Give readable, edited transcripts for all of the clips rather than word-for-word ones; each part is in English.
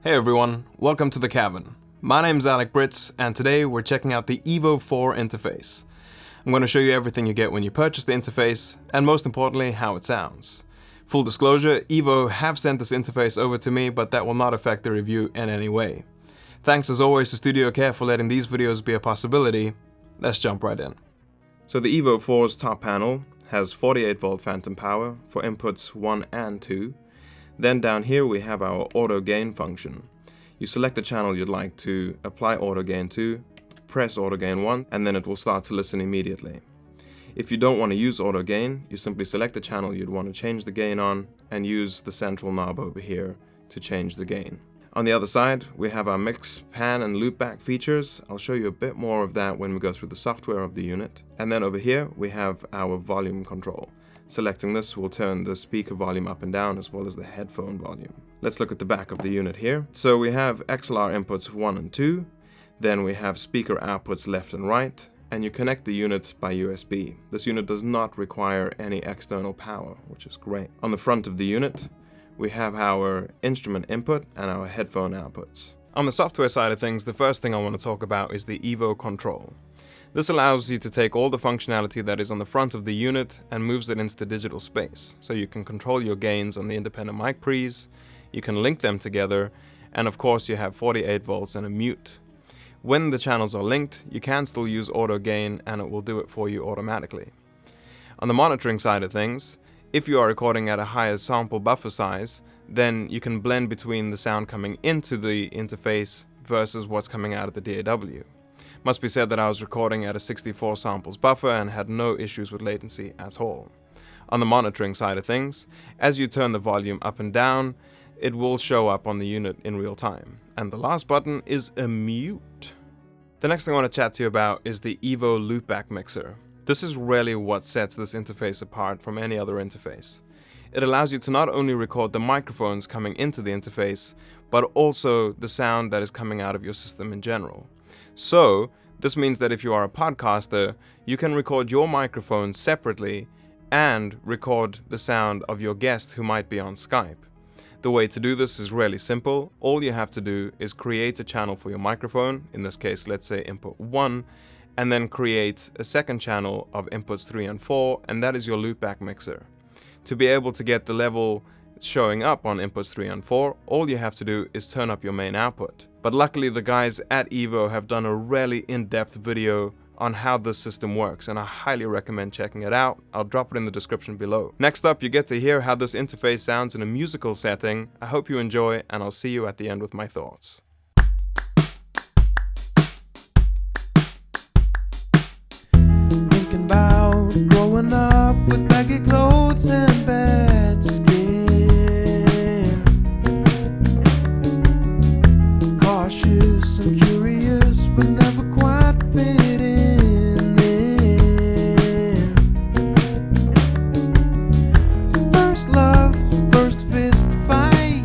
Hey everyone, welcome to the cabin. My name's Alec Britz, and today we're checking out the Evo 4 interface. I'm going to show you everything you get when you purchase the interface, and most importantly, how it sounds. Full disclosure, Evo have sent this interface over to me, but that will not affect the review in any way. Thanks as always to Studio Care for letting these videos be a possibility. Let's jump right in. So the Evo 4's top panel has 48 volt phantom power for inputs 1 and 2. Then down here we have our auto gain function. You select the channel you'd like to apply auto gain to, press auto gain 1, and then it will start to listen immediately. If you don't want to use auto gain, you simply select the channel you'd want to change the gain on and use the central knob over here to change the gain. On the other side, we have our mix, pan, and loop back features. I'll show you a bit more of that when we go through the software of the unit. And then over here, we have our volume control. Selecting this will turn the speaker volume up and down as well as the headphone volume. Let's look at the back of the unit here. So we have XLR inputs 1 and 2, then we have speaker outputs left and right, and you connect the unit by USB. This unit does not require any external power, which is great. On the front of the unit, we have our instrument input and our headphone outputs. On the software side of things, the first thing I want to talk about is the Evo Control. This allows you to take all the functionality that is on the front of the unit and moves it into the digital space. So you can control your gains on the independent mic pre's, you can link them together, and of course you have 48 volts and a mute. When the channels are linked, you can still use auto gain and it will do it for you automatically. On the monitoring side of things, if you are recording at a higher sample buffer size, then you can blend between the sound coming into the interface versus what's coming out of the DAW. Must be said that I was recording at a 64 samples buffer and had no issues with latency at all. On the monitoring side of things, as you turn the volume up and down, it will show up on the unit in real time. And the last button is a mute. The next thing I want to chat to you about is the Evo Loop-Back mixer. This is really what sets this interface apart from any other interface. It allows you to not only record the microphones coming into the interface, but also the sound that is coming out of your system in general. So, this means that if you are a podcaster, you can record your microphone separately and record the sound of your guest who might be on Skype. The way to do this is really simple. All you have to do is create a channel for your microphone, in this case let's say input 1, and then create a second channel of inputs 3 and 4, and that is your loopback mixer. To be able to get the level showing up on inputs 3 and 4, all you have to do is turn up your main output. But luckily the guys at Evo have done a really in-depth video on how this system works, and I highly recommend checking it out. I'll drop it in the description below. Next up, you get to hear how this interface sounds in a musical setting. I hope you enjoy, and I'll see you at the end with my thoughts. Thinking about growing up with baggy clothes and bad skin. Cautious and curious, but never quite fit in there. First love, first fist fight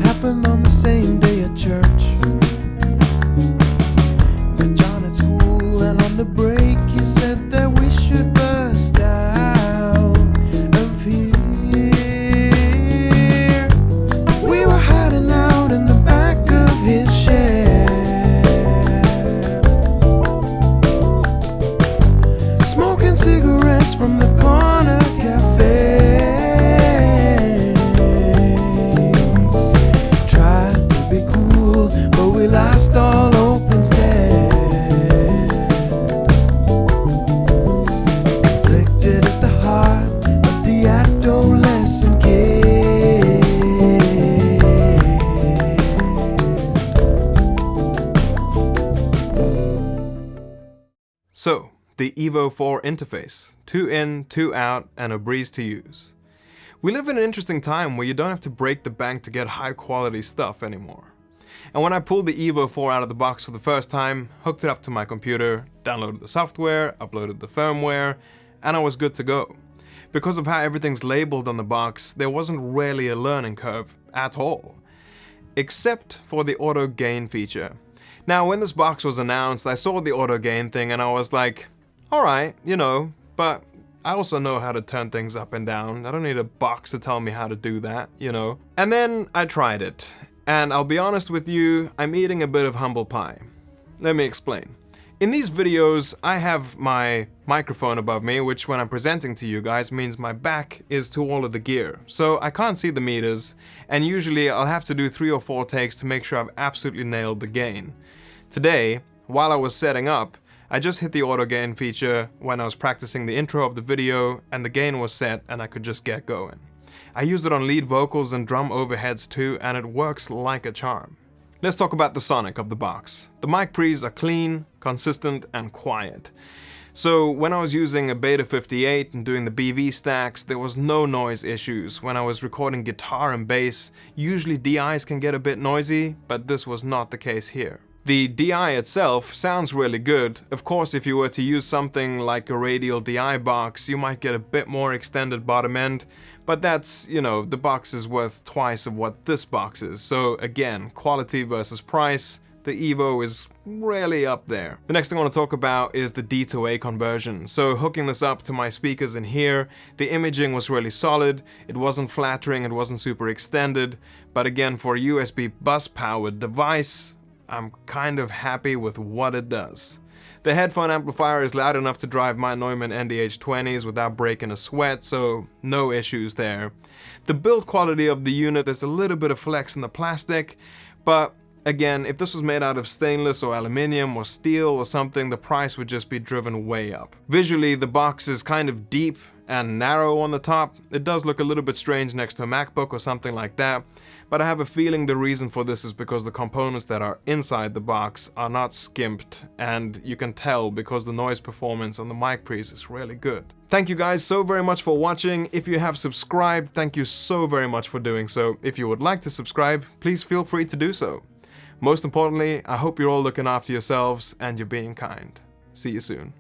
happened on the same day at church. Met John at school, and on the break he said that we should bust out of here. We were hiding out in the back of his shed, smoking cigarettes from the corner cafe. Tried to be cool, but we lost all hope instead. Afflicted is the heart of the adolescent kid. So, the Evo 4 interface. 2 in, 2 out, and a breeze to use. We live in an interesting time where you don't have to break the bank to get high quality stuff anymore. And when I pulled the Evo 4 out of the box for the first time, hooked it up to my computer, downloaded the software, uploaded the firmware, and I was good to go. Because of how everything's labeled on the box, there wasn't really a learning curve at all. Except for the auto gain feature. Now, when this box was announced, I saw the auto gain thing and I was like, alright, but I also know how to turn things up and down. I don't need a box to tell me how to do that, you know. And then I tried it. And I'll be honest with you, I'm eating a bit of humble pie. Let me explain. In these videos, I have my microphone above me, which when I'm presenting to you guys means my back is to all of the gear. So I can't see the meters, and usually I'll have to do 3 or 4 takes to make sure I've absolutely nailed the gain. Today, while I was setting up, I just hit the auto gain feature when I was practicing the intro of the video, and the gain was set and I could just get going. I use it on lead vocals and drum overheads too, and it works like a charm. Let's talk about the sonic of the box. The mic pre's are clean, consistent, and quiet. So when I was using a Beta 58 and doing the BV stacks, there was no noise issues. When I was recording guitar and bass, usually DIs can get a bit noisy, but this was not the case here. The DI itself sounds really good. Of course, if you were to use something like a radial DI box, you might get a bit more extended bottom end, but that's, you know, the box is worth twice of what this box is. So again, quality versus price, the Evo is really up there. The next thing I want to talk about is the D to A conversion. So hooking this up to my speakers in here, the imaging was really solid. It wasn't flattering, it wasn't super extended, but again, for a USB bus powered device, I'm kind of happy with what it does. The headphone amplifier is loud enough to drive my Neumann NDH 20s without breaking a sweat, so no issues there. The build quality of the unit, there's a little bit of flex in the plastic, but again, if this was made out of stainless or aluminium or steel or something, the price would just be driven way up. Visually, the box is kind of deep and narrow on the top. It does look a little bit strange next to a MacBook or something like that, but I have a feeling the reason for this is because the components that are inside the box are not skimped, and you can tell because the noise performance on the mic pre's is really good. Thank you guys so very much for watching. If you have subscribed, thank you so very much for doing so. If you would like to subscribe, please feel free to do so. Most importantly, I hope you're all looking after yourselves and you're being kind. See you soon.